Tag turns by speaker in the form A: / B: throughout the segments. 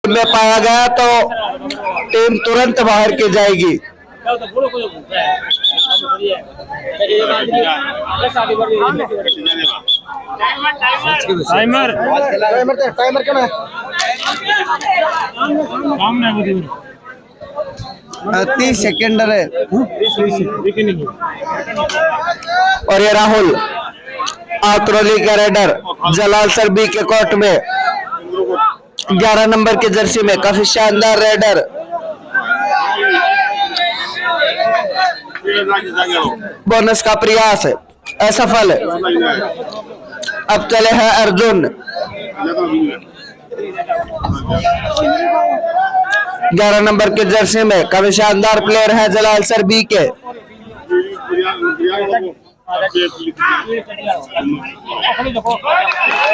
A: में पाया गया तो टीम तुरंत बाहर की जाएगी।
B: टाइमर
C: टाइमर क्या है? 30 सेकंड है।
A: और ये राहुल आतरौली का रेडर जलाल सर बी के कोर्ट में 11 नंबर की जर्सी में काफी शानदार रेडर। बोनस का प्रयास असफल। अब चले हैं अर्जुन 11 नंबर के जर्सी में काफी शानदार प्लेयर है जलाल सर बी के।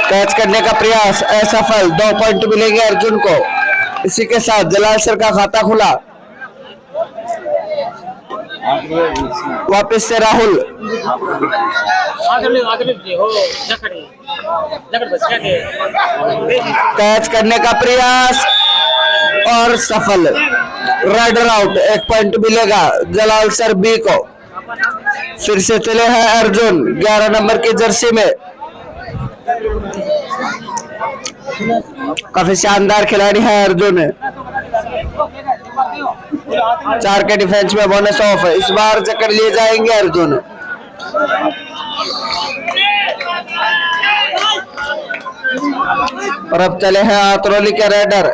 A: कैच करने का प्रयास असफल। 2 पॉइंट मिलेंगे अर्जुन को। इसी के साथ जलाल सर का खाता खुला। वापस से राहुल कैच करने का प्रयास और सफल। Rider out. 1 पॉइंट मिलेगा जलाल सर बी को। फिर से चले हैं अर्जुन 11 नंबर की जर्सी में। काफी शानदार खिलाड़ी है अर्जुन। 4 के डिफेंस में बोनस ऑफ। इस बार जकड़ लिए जाएंगे अर्जुन। और अब चले हैं आतरौली के रेडर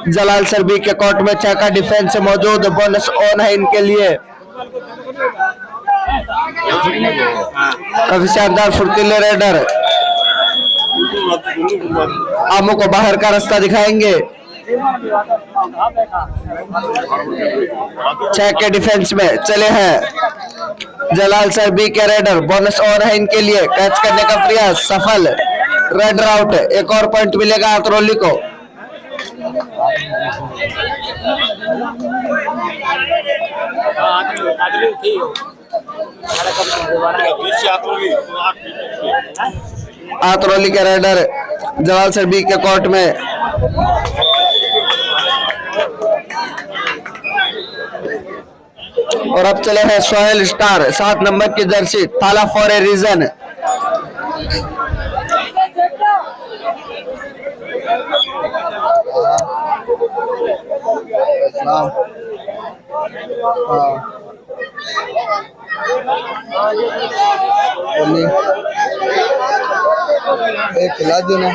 A: जलाल सर बी के कोर्ट में 6 का डिफेंस मौजूद। बोनस ऑन है इनके लिए। काफी शानदार फुर्तीले रेडर आमो को बाहर का रास्ता दिखाएंगे। 6 के डिफेंस में चले हैं जलाल सर बी के रेडर। बोनस ऑन है इनके लिए। कैच करने का प्रयास सफल। Raider out. 1 और पॉइंट मिलेगा आतरौली को। आतरौली के रेडर जलाल सर बी के कोर्ट में और अब चले हैं सोहेल स्टार 7 नंबर की जर्सी थाला फॉर ए रीजन।
C: एक खिला दो ना।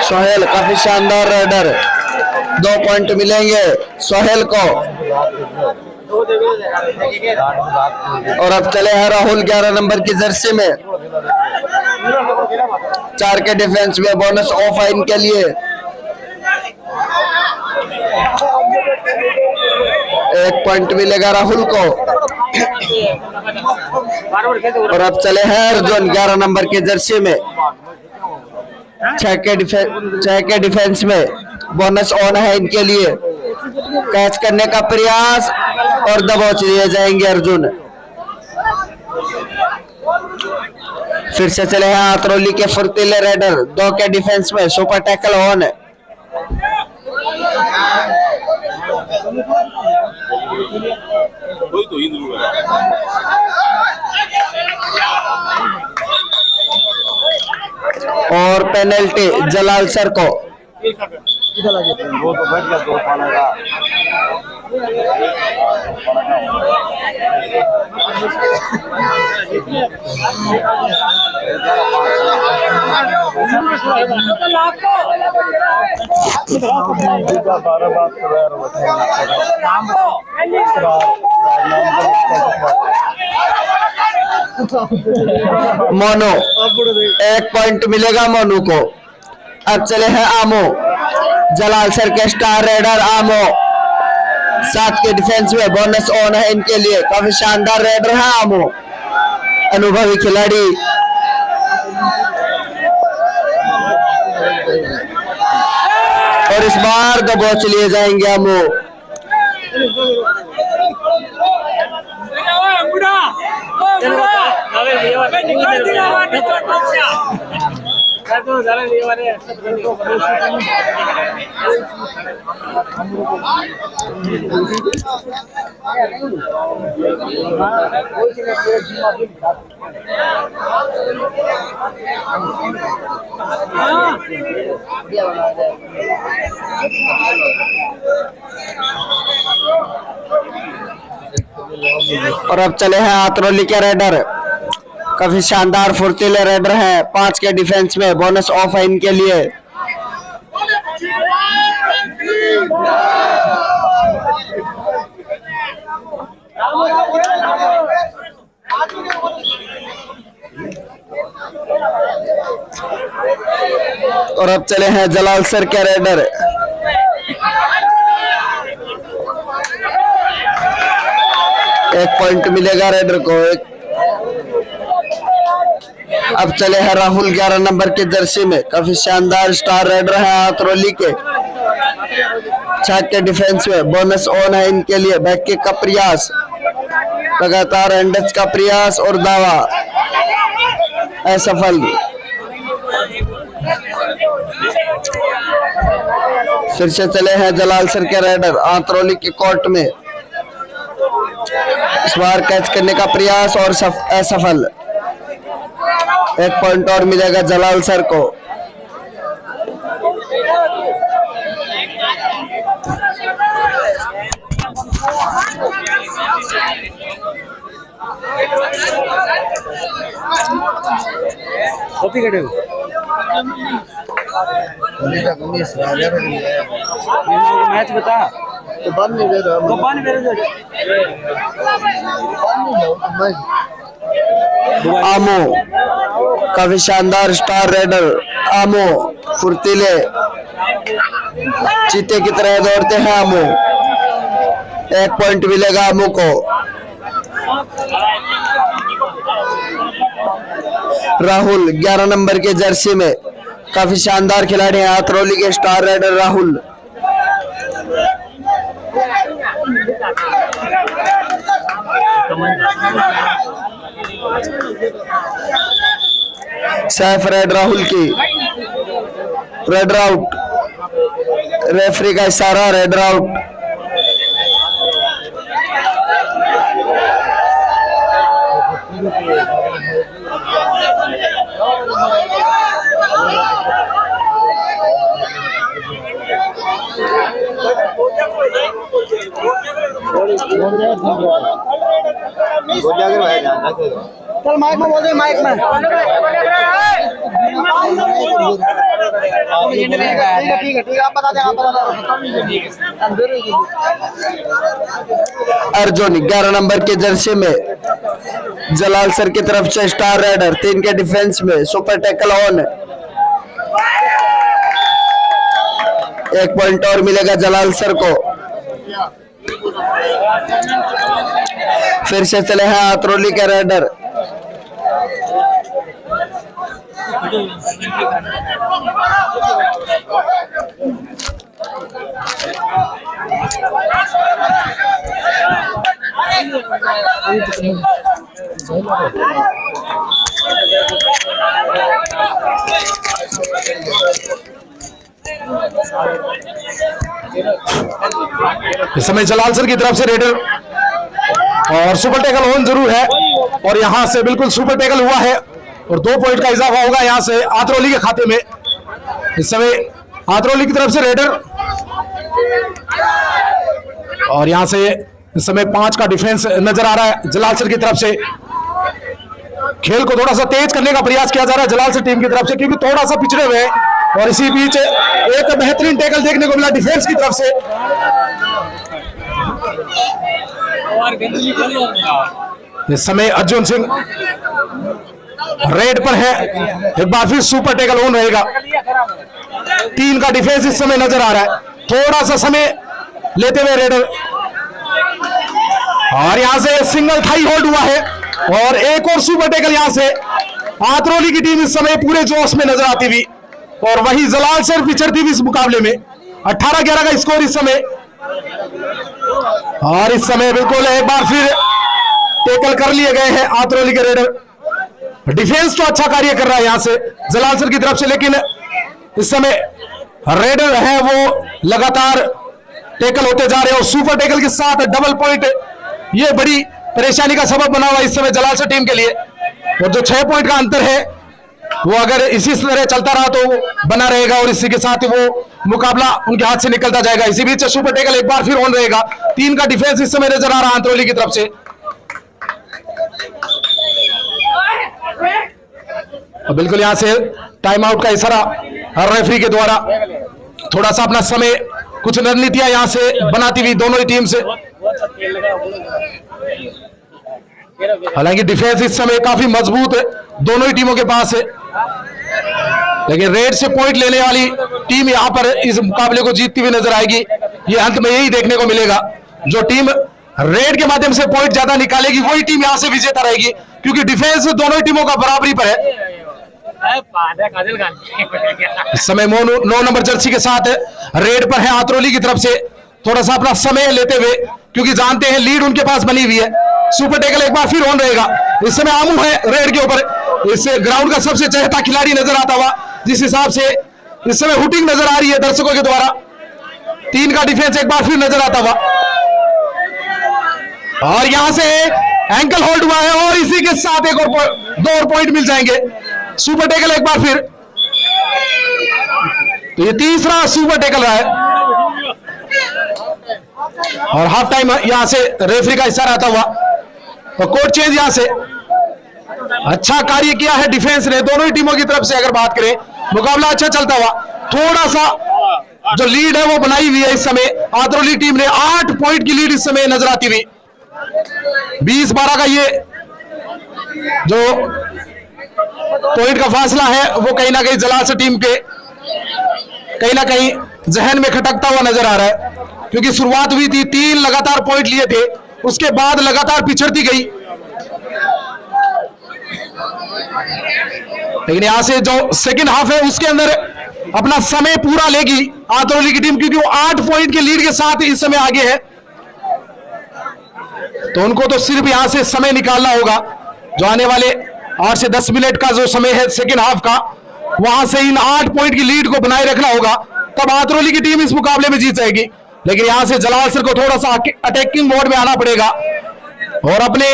A: सोहेल काफी शानदार रेडर। 2 पॉइंट मिलेंगे सोहेल को। और अब चले हैं राहुल 11 नंबर की जर्सी में। 4 के डिफेंस में बोनस ऑफ है इनके लिए। 1 पॉइंट मिलेगा राहुल को। और अब चले हैं अर्जुन 11 नंबर की जर्सी में। 6 के डिफेंस में बोनस ऑन है इनके लिए। कैच करने का प्रयास और दबोच लिए जाएंगे अर्जुन। फिर से चले हैं आतरौली के फुर्तीले रेडर 2 के डिफेंस में। Super tackle on. और पेनल्टी जलाल सर को।
C: वो तो बैठ गया 2 पाना का।
A: मोनू 1 पॉइंट मिलेगा मोनू को। अब चले हैं आमो जलाल सर के स्टार रेडर आमो 7 के डिफेंस में बोनस ऑन है इनके लिए। काफी शानदार रेडर है आमो, अनुभवी खिलाड़ी। और इस बार दबोच लिए जाएंगे आमो। और अब चले हैं आतरौली के रेडर। काफी शानदार फुर्तीले रेडर है। 5 के डिफेंस में बोनस ऑफ है इनके लिए। और अब चले हैं जलाल सर के रेडर। एक पॉइंट मिलेगा रेडर को। अब चले हैं राहुल 11 नंबर के जर्सी में। काफी शानदार स्टार रेडर है आतरौली के। 6 के डिफेंस में बोनस ऑन है इनके लिए। बैक किक का प्रयास, लगातार एंडच का प्रयास और दावा असफल। फिर से चले हैं जलाल सर के रेडर आतरौली के कोर्ट में। इस बार कैच करने का प्रयास और असफल। एक पॉइंट और मिलेगा जलाल सर को।
B: मैच बता
C: तो बन नहीं दे रहा।
B: तो पानी मेरे
A: आमो काफी शानदार स्टार रेडर। आमो फुर्तीले चीते की तरह दौड़ते हैं आमो। एक पॉइंट मिलेगा आमो को। राहुल 11 नंबर के जर्सी में। काफी शानदार खिलाड़ी हैं आतरौली के star raider Rahul. Safe raid Rahul की। रेड आउट, रेफरी का इशारा, रेड आउट।
C: चल माइक में बोल दे, माइक में। ठीक है आप बता दें,
A: अर्जुन 11 नंबर के जर्सी में। जलाल सर की तरफ से स्टार रेडर। 3 के डिफेंस में सुपर टैकल ऑन। एक पॉइंट और मिलेगा जलाल सर को। फिर से चले हैं आतरौली के रेडर।
D: इस समय जलाल सर की तरफ से रेडर और सुपर टैकल ऑन जरूर है। और यहां से बिल्कुल सुपर टैकल हुआ है और 2 पॉइंट का इजाफा होगा यहां से आतरौली के खाते में। इस समय आतरौली की तरफ से रेडर और यहां से इस समय 5 का डिफेंस नजर आ रहा है जलाल सर की तरफ से। खेल को थोड़ा सा तेज करने का प्रयास किया जा रहा है जलाल सर टीम की तरफ से, क्योंकि थोड़ा सा पिछड़े हुए हैं। और इसी बीच एक बेहतरीन टैकल देखने को मिला डिफेंस की तरफ से। इस समय अर्जुन सिंह रेड पर है। एक बार फिर सुपर टैकल ऑन रहेगा। 3 का डिफेंस इस समय नजर आ रहा है। थोड़ा सा समय लेते हुए रेडर और यहां से सिंगल थाई होल्ड हुआ है और एक और सुपर टेकल यहां से। आतरौली की टीम इस समय पूरे जोश में नजर आती हुई और वही जलाल सर पिछड़ती हुई इस मुकाबले में। 18-11 का स्कोर इस समय। और इस समय बिल्कुल एक बार फिर टेकल कर लिए गए हैं आतरौली के रेडर। डिफेंस तो अच्छा कार्य कर रहा है यहां से जलाल सर की तरफ से, लेकिन इस समय रेडर है वो लगातार टेकल होते जा रहे हैं और सुपर टेकल के साथ डबल पॉइंट, ये बड़ी परेशानी का सबब बना हुआ इस समय जलाल सर टीम के लिए। और जो 6 पॉइंट का अंतर है वो अगर इसी तरह चलता रहा तो बना रहेगा और इसी के साथ वो मुकाबला उनके हाथ से निकलता जाएगा। इसी बीच सुपर टेकल एक बार फिर ऑन रहेगा। 3 का डिफेंस इस समय नजर आ रहा है आतरौली की तरफ से। बिल्कुल यहां से टाइम आउट का इशारा रेफरी के द्वारा। थोड़ा सा अपना समय कुछ रणनीतियां यहां से बनाती हुई दोनों ही टीम से। हालांकि डिफेंस इस समय काफी मजबूत है दोनों ही टीमों के पास है, लेकिन रेड से पॉइंट लेने वाली टीम यहां पर इस मुकाबले को जीतती हुई नजर आएगी। ये अंत में यही देखने को मिलेगा, जो टीम रेड के माध्यम से पॉइंट ज्यादा निकालेगी वही टीम यहां से विजेता रहेगी, क्योंकि डिफेंस दोनों ही टीमों का बराबरी पर है। इस समय 9 नंबर जर्सी के साथ रेड पर है आतरौली की तरफ से। थोड़ा सा अपना समय लेते हुए, क्योंकि जानते हैं लीड उनके पास बनी हुई है। सुपर टेकल एक बार फिर ऑन रहेगा। इस समय आमू है रेड के ऊपर, इससे ग्राउंड का सबसे चहेता खिलाड़ी नजर आता हुआ, जिस हिसाब से इस समय हुटिंग नजर आ रही है दर्शकों के द्वारा। 3 का डिफेंस एक बार फिर नजर आता हुआ और यहां से एंकल होल्ड हुआ है और इसी के साथ एक और 2 और पॉइंट मिल जाएंगे। सुपर टेकल एक बार फिर, तो ये तीसरा सुपर टेकल रहा है और हाफ टाइम यहां से रेफरी का इशारा आता हुआ और कोर्ट चेंज यहां से। अच्छा कार्य किया है डिफेंस ने दोनों ही टीमों की तरफ से। अगर बात करें मुकाबला अच्छा चलता हुआ, थोड़ा सा जो लीड है वो बनाई हुई है इस समय आतरौली टीम ने। 8 पॉइंट की लीड इस समय नजर आती हुई। 20-12 का ये जो पॉइंट का फासला है वो कहीं ना कहीं जलाल से टीम के कहीं ना कहीं जहन में खटकता हुआ नजर आ रहा है, क्योंकि शुरुआत हुई थी 3 लगातार पॉइंट लिए थे, उसके बाद लगातार पिछड़ती गई। लेकिन यहां से जो सेकंड हाफ है उसके अंदर अपना समय पूरा लेगी आतरौली की टीम, क्योंकि वो 8 पॉइंट के लीड के साथ इस समय आगे है। तो उनको तो सिर्फ यहां से समय निकालना होगा, जो आने वाले 8 से 10 मिनट का जो समय है सेकंड हाफ का, वहां से इन 8 पॉइंट की लीड को बनाए रखना होगा, तब आतरौली की टीम इस मुकाबले में जीत जाएगी। लेकिन यहां से जलाल सर को थोड़ा सा अटैकिंग मोड में आना पड़ेगा और अपने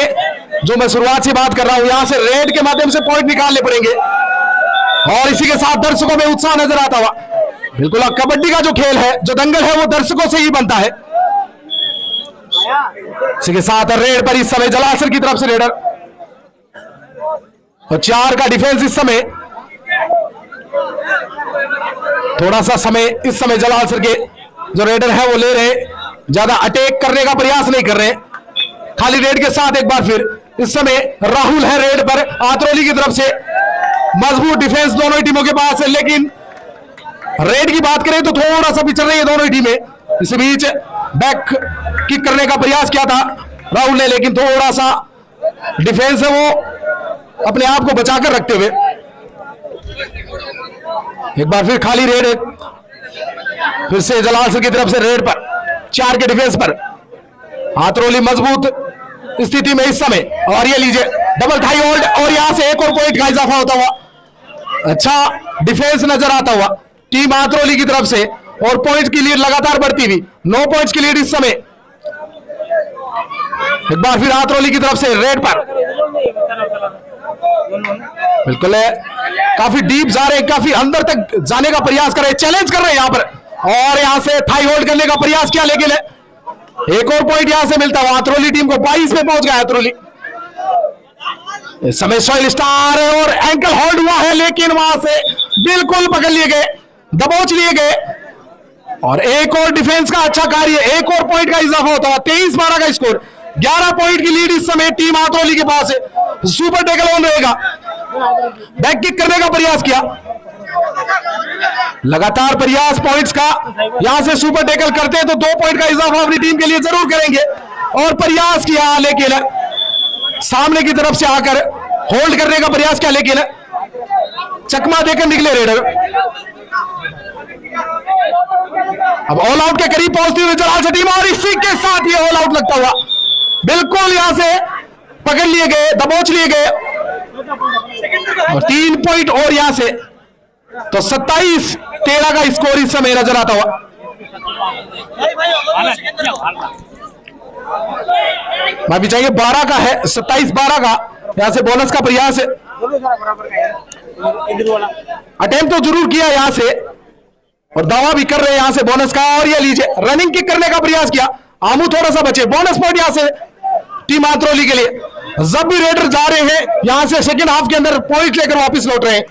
D: जो मैं शुरुआत से बात कर रहा हूं यहां से रेड के माध्यम से पॉइंट निकालने पड़ेंगे। और इसी के साथ दर्शकों में उत्साह नजर आता हुआ। बिल्कुल कबड्डी का जो खेल है, जो दंगल है, वो दर्शकों से ही बनता है। इसी के साथ रेड पर इस समय जलाल सर की तरफ से रेडर और 4 का डिफेंस इस समय। थोड़ा सा समय इस समय जलाल सर के जो रेडर है वो ले रहे, ज्यादा अटैक करने का प्रयास नहीं कर रहे, खाली रेड के साथ। एक बार फिर इस समय राहुल है रेड पर आतरौली की तरफ से। मजबूत डिफेंस दोनों ही टीमों के पास है, लेकिन रेड की बात करें तो थोड़ा सा पिछड़ रही है दोनों ही टीमें। इस बीच बैक किक करने का प्रयास किया था राहुल ने, लेकिन थोड़ा सा डिफेंस है वो अपने आप को बचाकर रखते हुए। एक बार फिर खाली रेड, फिर से जलाल सर की तरफ से रेड पर 4 के डिफेंस पर आतरौली मजबूत स्थिति में इस समय। और ये लीजिए डबल थाई होल्ड और यहां से एक और पॉइंट का इजाफा होता हुआ। अच्छा डिफेंस नजर आता हुआ टीम आतरौली की तरफ से और पॉइंट की लीड लगातार बढ़ती हुई। 9 पॉइंट्स की लीड इस समय। एक बार फिर आतरौली की तरफ से रेड पर बिल्कुल काफी डीप जा रहे हैं, काफी अंदर तक जाने का प्रयास कर रहे हैं, चैलेंज कर रहे हैं यहां पर। और यहां से थाई होल्ड करने का प्रयास किया, लेकिन एक और पॉइंट यहां से मिलता हुआ आतरौली टीम को। 22 में पहुंच गया आतरौली। इस समय सोइल स्टार है और एंकल होल्ड हुआ है, लेकिन वहां से बिल्कुल पकड़ लिए गए, दबोच लिए गए। और एक और डिफेंस का अच्छा कार्य, एक और पॉइंट का इजाफा होता हुआ। 23-12 का स्कोर। 11 पॉइंट की लीड इस समय टीम आतरौली के पास है। सुपर टेकल ऑन रहेगा। बैक किक करने का प्रयास किया, लगातार प्रयास पॉइंट्स का। यहां से सुपर टेकल करते हैं तो 2 पॉइंट का इजाफा अपनी टीम के लिए जरूर करेंगे। और प्रयास किया, लेकिन सामने की तरफ से आकर होल्ड करने का प्रयास किया, लेकिन चकमा देकर निकले रेडर। अब ऑल आउट के करीब पहुंचती हुई जलाल से टीम, और इसी के साथ ये ऑल आउट लगता हुआ बिल्कुल यहां से पकड़ लिए गए, दबोच लिए गए, और 3 पॉइंट और यहां से, तो 27-13 का स्कोर इस समय नजर आता हुआ। मैं भी चाहिए 12 का है, 27-12 का, यहां से बोनस का प्रयास है, अटेम्प्ट तो जरूर किया यहां से, और दावा भी कर रहे हैं यहां से बोनस का। और ये लीजिए, रनिंग किक करने का प्रयास किया, आमू थोड़ा सा बचे, बोनस पॉइंट यहां से टीम आंतरौली के लिए। जब भी रेडर जा रहे हैं यहां से सेकंड हाफ के अंदर पॉइंट लेकर वापस लौट रहे हैं।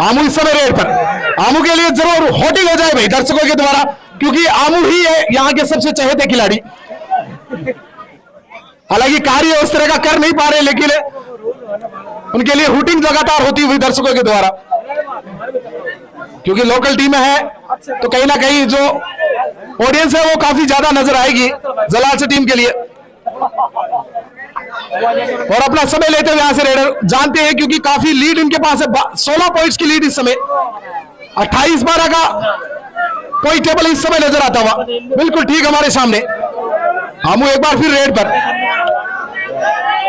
D: आमू इस समय रेड पर, आमू के लिए जरूर होटिंग हो जाए भाई दर्शकों के द्वारा, क्योंकि आमू ही है यहाँ के सबसे चहेते खिलाड़ी। हालांकि कार्य उस तरह का कर नहीं पा रहे, लेकिन उनके लिए हुटिंग लगातार होती हुई दर्शकों के द्वारा, क्योंकि लोकल टीम है तो कहीं ना कहीं जो ऑडियंस है वो काफी ज्यादा नजर आएगी जलाल से टीम के लिए। और अपना समय लेते हुए यहां से रेडर जानते हैं, क्योंकि काफी लीड इनके पास है, 16 पॉइंट्स की लीड इस समय, 28-12 का पॉइंट टेबल इस समय नजर आता हुआ बिल्कुल ठीक हमारे सामने। हम एक बार फिर रेड पर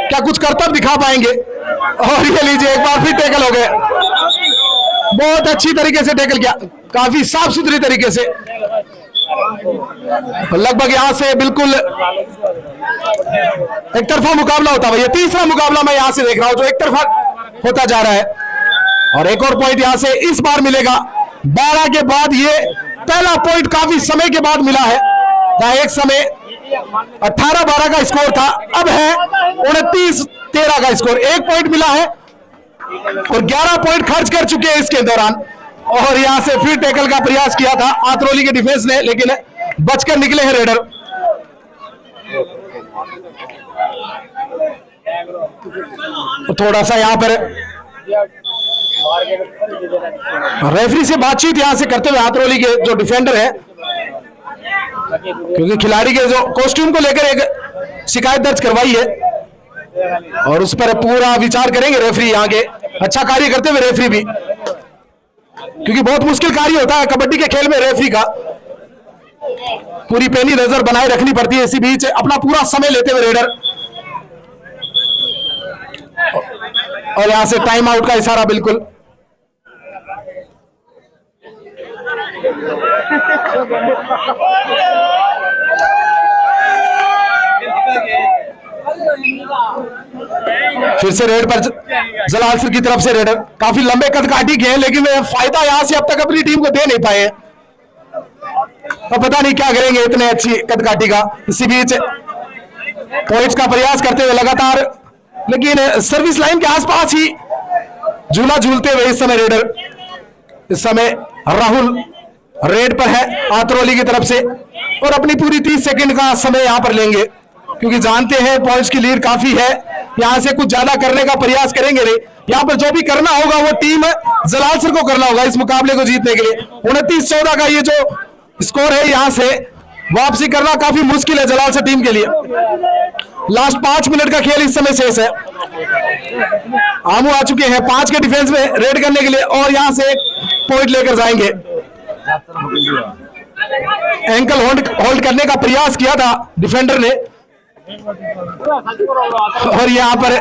D: क्या कुछ करतब दिखा पाएंगे, और ये लीजिए एक बार फिर टैकल हो गए, बहुत अच्छी तरीके से टैकल किया, काफी साफ सुथरी तरीके से, लगभग यहां से बिल्कुल एक तरफा मुकाबला होता है। ये तीसरा मुकाबला मैं यहां से देख रहा हूं जो एक तरफा होता जा रहा है, और एक और पॉइंट यहां से इस बार मिलेगा 12 के बाद। ये पहला पॉइंट काफी समय के बाद मिला है, जहां एक समय 18-12 का स्कोर था, अब है 29-13 का स्कोर, 1 पॉइंट मिला है और 11 पॉइंट खर्च कर चुके हैं इसके दौरान। और यहां से फिर टैकल का प्रयास किया था आंतरौली के डिफेंस ने, लेकिन बचकर निकले हैं रेडर। थोड़ा सा यहां पर रेफरी से बातचीत यहां से करते हुए आंतरौली के जो डिफेंडर है, क्योंकि खिलाड़ी के जो कॉस्ट्यूम को लेकर एक शिकायत दर्ज करवाई है, और उस पर पूरा विचार करेंगे रेफरी यहाँ के, अच्छा कार्य करते हुए रेफरी भी, क्योंकि बहुत मुश्किल कार्य होता है कबड्डी के खेल में रेफरी का, पूरी पैनी नजर बनाए रखनी पड़ती है। इसी बीच अपना पूरा समय लेते हुए रेडर, और यहां से टाइम आउट का इशारा बिल्कुल। फिर से रेड पर जलाल सर की तरफ से रेडर, काफी लंबे कद काटी के हैं, लेकिन फायदा यहां से अब तक अपनी टीम को दे नहीं पाए, तो पता नहीं क्या करेंगे इतने अच्छी कद काटी का। इसी बीच पॉइंट्स का प्रयास करते हुए लगातार, लेकिन सर्विस लाइन के आसपास ही झूला झूलते हुए इस समय रेडर, इस समय राहुल रेड पर है आंतरौली की तरफ से, और अपनी पूरी 30 सेकंड का समय यहां पर लेंगे, क्योंकि जानते हैं पॉइंट्स की लीड काफी है, यहां से कुछ ज्यादा करने का प्रयास करेंगे नहीं। यहां पर जो भी करना होगा वो टीम जलाल सर को करना होगा इस मुकाबले को जीतने के लिए। 29-14 का ये जो स्कोर है, यहां से वापसी करना काफी मुश्किल है जलाल सर टीम के लिए। लास्ट 5 मिनट का खेल इस समय शेष है। आमू आ चुके हैं 5 के डिफेंस में रेड करने के लिए, और यहां से पॉइंट लेकर जाएंगे। एंकल होल्ड करने का प्रयास किया था डिफेंडर ने, और यहां पर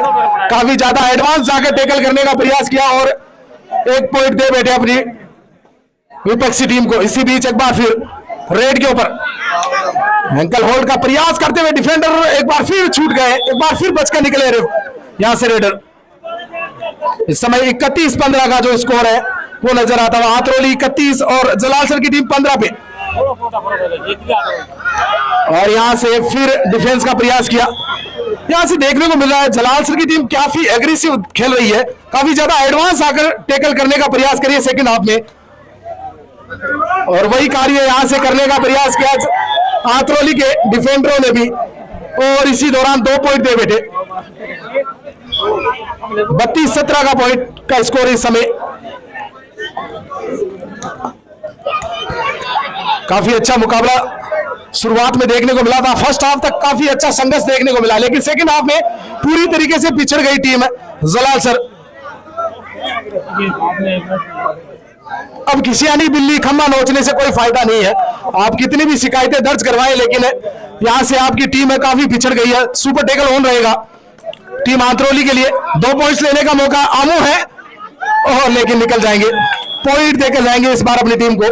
D: काफी ज्यादा एडवांस जाकर टैकल करने का प्रयास किया, और 1 पॉइंट दे बैठे अपनी विपक्षी टीम को। इसी बीच एक बार फिर रेड के ऊपर एंकल होल्ड का प्रयास करते हुए डिफेंडर एक बार फिर छूट गए, एक बार फिर बचकर निकले यहां से रेडर। इस समय 31-15 का जो स्कोर है वो नजर आता है, आंतरौली 31 और जलाल सर की टीम 15 पे। और यहां से फिर डिफेंस का प्रयास किया, यहां से देखने को मिल रहा है जलाल सर की टीम काफी एग्रेसिव खेल रही है, काफी ज्यादा एडवांस आकर टैकल करने का प्रयास करिए सेकंड हाफ में, और वही कार्य यहां से करने का प्रयास किया आंतरौली के डिफेंडरों ने भी, और इसी दौरान 2 पॉइंट दे बैठे। 32-17 का पॉइंट का स्कोर इस समय। काफी अच्छा मुकाबला शुरुआत में देखने को मिला था। फर्स्ट हाफ तक काफी अच्छा संघर्ष देखने को मिला, लेकिन सेकंड हाफ में पूरी तरीके से पिछड़ गई टीम जलाल सर। अब खिसियानी बिल्ली खम्मा नोचने से कोई फायदा नहीं है। आप कितनी भी शिकायतें दर्ज करवाएं, लेकिन यहां से आपकी टीम है काफी पिछड़ गई है। सुपर टेकल ऑन रहेगा टीम आंतरौली के लिए। 2 पॉइंट्स लेने का मौका आमू है, और लेकिन निकल जाएंगे, पॉइंट देकर जाएंगे इस बार अपनी टीम को।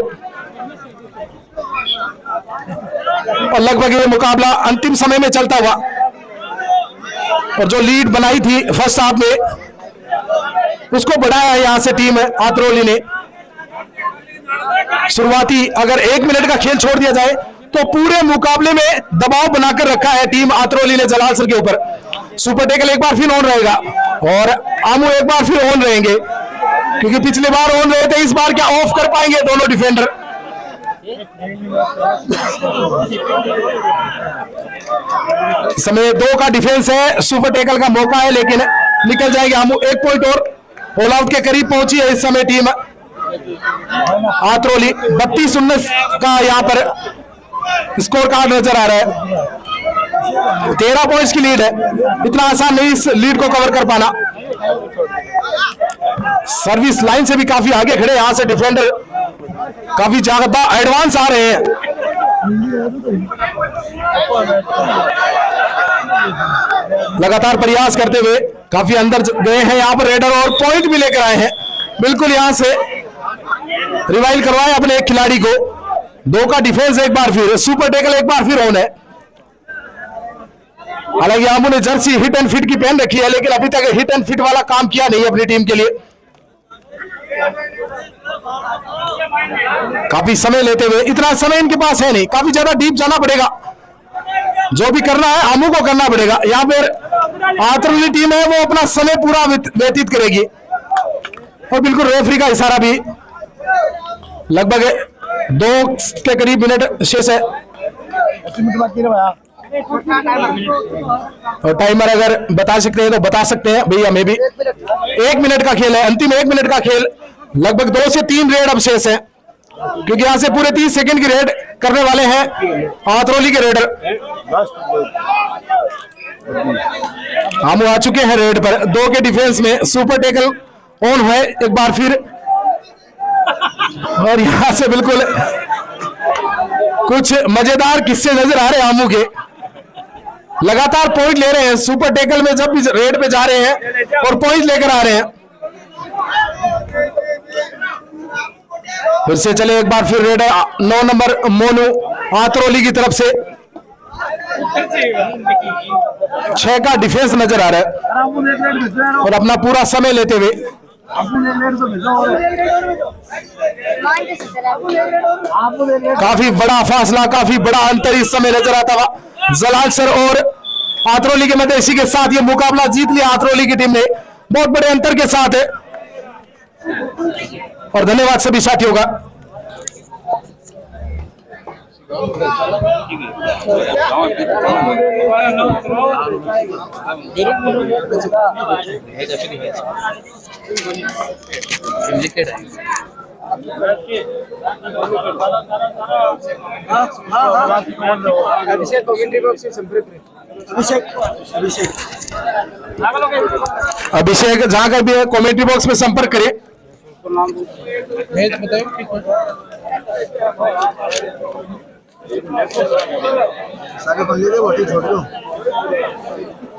D: और लगभग ये मुकाबला अंतिम समय में चलता हुआ, और जो लीड बनाई थी फर्स्ट हाफ में उसको बढ़ाया है यहां से टीम आंतरौली ने। शुरुआती अगर 1 मिनट का खेल छोड़ दिया जाए तो पूरे मुकाबले में दबाव बनाकर रखा है टीम आंतरौली ने जलाल सर के ऊपर। सुपर टेकल एक बार फिर ऑन रहेगा और आमू एक बार फिर ऑन रहेंगे, क्योंकि पिछली बार ऑन रहे थे, इस बार क्या ऑफ कर पाएंगे दोनों डिफेंडर। इस समय 2 का डिफेंस है, सुपर टेकल का मौका है, लेकिन निकल जाएंगे आमू। 1 पॉइंट और ऑल आउट के करीब पहुंची है इस समय टीम आंतरौली। 32-19 का यहां पर स्कोर कार्ड नजर आ रहा है। 13 पॉइंट्स की लीड है, इतना आसान नहीं इस लीड को कवर कर पाना। सर्विस लाइन से भी काफी आगे खड़े, यहां से डिफेंडर काफी ज्यादा एडवांस आ रहे हैं। लगातार प्रयास करते हुए काफी अंदर गए हैं यहां पर रेडर, और पॉइंट भी लेकर आए हैं। बिल्कुल यहां से रिवाइल करवाए अपने एक खिलाड़ी को। 2 का डिफेंस एक बार फिर, सुपर टेकल एक बार फिर ऑन है। हालांकि आमू ने जर्सी हिट एंड फिट की पहन रखी है, लेकिन अभी तक हिट एंड फिट वाला काम किया नहीं अपनी टीम के लिए। काफी समय लेते हुए, इतना समय इनके पास है नहीं, काफी ज्यादा डीप जाना पड़ेगा। जो भी करना है आमू को करना पड़ेगा। यहाँ पर आंतरौली टीम है वो अपना समय पूरा व्यतीत करेगी, और बिल्कुल रेफरी का इशारा भी। लगभग 2 के करीब मिनट शेष है, और टाइमर अगर बता सकते हैं तो बता सकते हैं भैया। हमें भी 1 मिनट का खेल है, अंतिम 1 मिनट का खेल। लगभग 2 से 3 रेड अब शेष है, क्योंकि यहां से पूरे 30 सेकंड की रेड करने वाले हैं आंतरौली के रेडर। हम आ चुके हैं रेड पर। 2 के डिफेंस में सुपर टेकल ऑन है एक बार फिर, और यहां से बिल्कुल कुछ मजेदार किस्से नजर आ रहे हैं आमू के। लगातार पॉइंट ले रहे हैं सुपर टेकल में, जब भी रेड पे जा रहे हैं और पॉइंट लेकर आ रहे हैं। फिर से चले एक बार फिर रेड 9 नंबर मोनू आंतरौली की तरफ से। 6 का डिफेंस नजर आ रहा है, और अपना पूरा समय लेते हुए काफी बड़ा फासला, काफी बड़ा अंतर इस समय नजर आता हुआ जलाल सर और आंतरौली के मध्य। इसी के साथ ये मुकाबला जीत लिया आंतरौली की टीम ने बहुत बड़े अंतर के साथ है, और धन्यवाद सभी साथियों का। अभिषेक जहां का भी है कमेंट्री बॉक्स में संपर्क करें।
C: सारे बंदे थे, छोड़ दो।